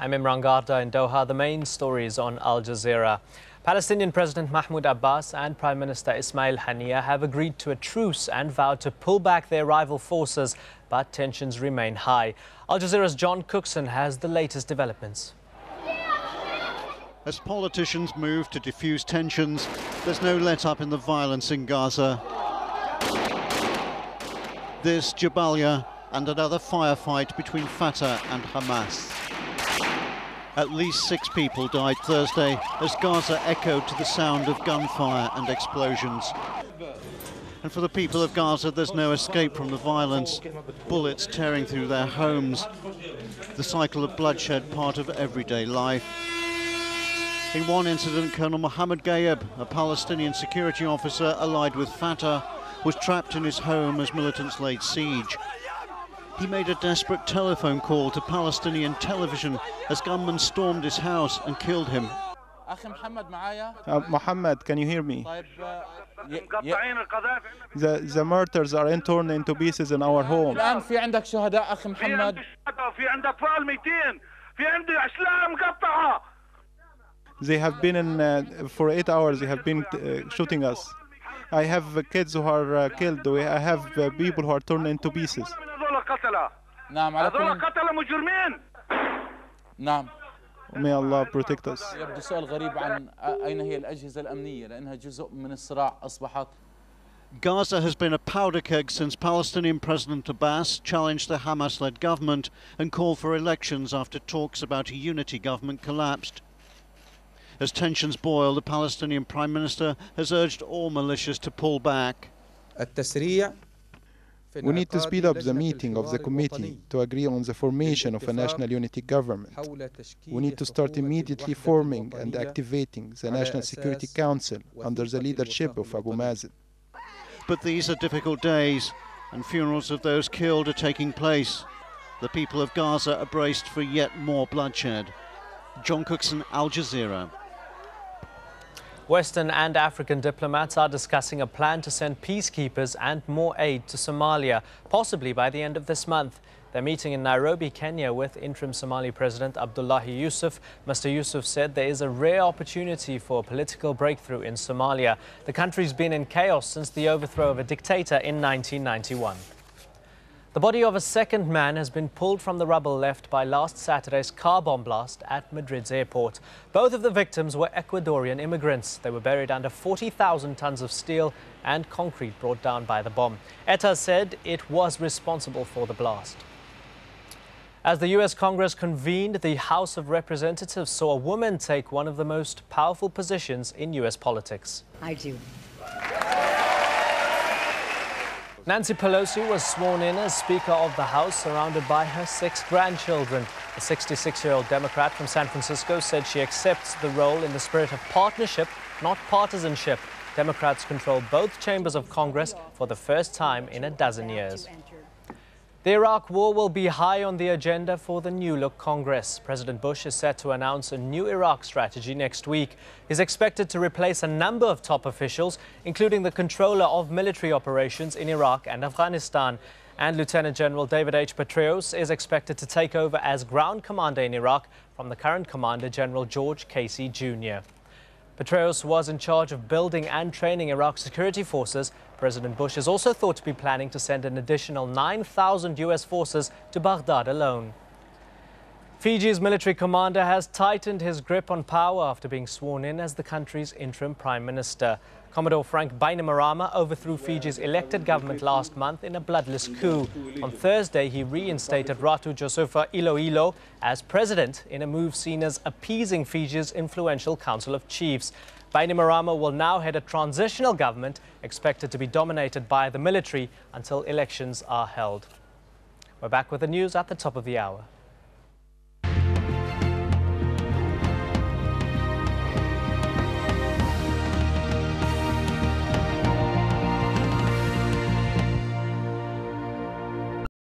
I'm Imran Garda in Doha. The main stories on Al Jazeera. Palestinian President Mahmoud Abbas and Prime Minister Ismail Haniyeh have agreed to a truce and vowed to pull back their rival forces, but tensions remain high. Al Jazeera's John Cookson has the latest developments. As politicians move to defuse tensions, there's no let-up in the violence in Gaza. This Jabalia and another firefight between Fatah and Hamas. At least 6 people died Thursday as Gaza echoed to the sound of gunfire and explosions. And for the people of Gaza, there's no escape from the violence. Bullets tearing through their homes. The cycle of bloodshed part of everyday life. In one incident, Colonel Mohammed Gayeb, a Palestinian security officer allied with Fatah, was trapped in his home as militants laid siege. He made a desperate telephone call to Palestinian television as gunmen stormed his house and killed him. Mohammed, can you hear me? The mortars are torn into pieces in our home. They have been for 8 hours. They have been shooting us. I have kids who are killed. I have people who are torn into pieces. May Allah protect us. Gaza has been a powder keg since Palestinian President Abbas challenged the Hamas-led government and called for elections after talks about a unity government collapsed. As tensions boil, the Palestinian Prime Minister has urged all militias to pull back. We need to speed up the meeting of the committee to agree on the formation of a national unity government. We need to start immediately forming and activating the National Security Council under the leadership of Abu Mazen. But these are difficult days, and funerals of those killed are taking place. The people of Gaza are braced for yet more bloodshed. John Cookson, Al Jazeera. Western and African diplomats are discussing a plan to send peacekeepers and more aid to Somalia, possibly by the end of this month. They're meeting in Nairobi, Kenya, with interim Somali President Abdullahi Yusuf. Mr. Yusuf said there is a rare opportunity for a political breakthrough in Somalia. The country's been in chaos since the overthrow of a dictator in 1991. The body of a second man has been pulled from the rubble left by last Saturday's car bomb blast at Madrid's airport. Both of the victims were Ecuadorian immigrants. They were buried under 40,000 tons of steel and concrete brought down by the bomb. ETA said it was responsible for the blast. As the U.S. Congress convened, the House of Representatives saw a woman take one of the most powerful positions in U.S. politics. I do. Nancy Pelosi was sworn in as Speaker of the House, surrounded by her 6 grandchildren. The 66-year-old Democrat from San Francisco said she accepts the role in the spirit of partnership, not partisanship. Democrats control both chambers of Congress for the first time in a dozen years. The Iraq war will be high on the agenda for the new-look Congress. President Bush is set to announce a new Iraq strategy next week. He's expected to replace a number of top officials, including the controller of military operations in Iraq and Afghanistan. And Lieutenant General David H. Petraeus is expected to take over as ground commander in Iraq from the current commander, General George Casey Jr. Petraeus was in charge of building and training Iraq's security forces. President Bush is also thought to be planning to send an additional 9,000 U.S. forces to Baghdad alone. Fiji's military commander has tightened his grip on power after being sworn in as the country's interim prime minister. Commodore Frank Bainimarama overthrew Fiji's elected government last month in a bloodless coup. On Thursday, he reinstated Ratu Josefa Iloilo as president in a move seen as appeasing Fiji's influential Council of Chiefs. Bainimarama will now head a transitional government expected to be dominated by the military until elections are held. We're back with the news at the top of the hour.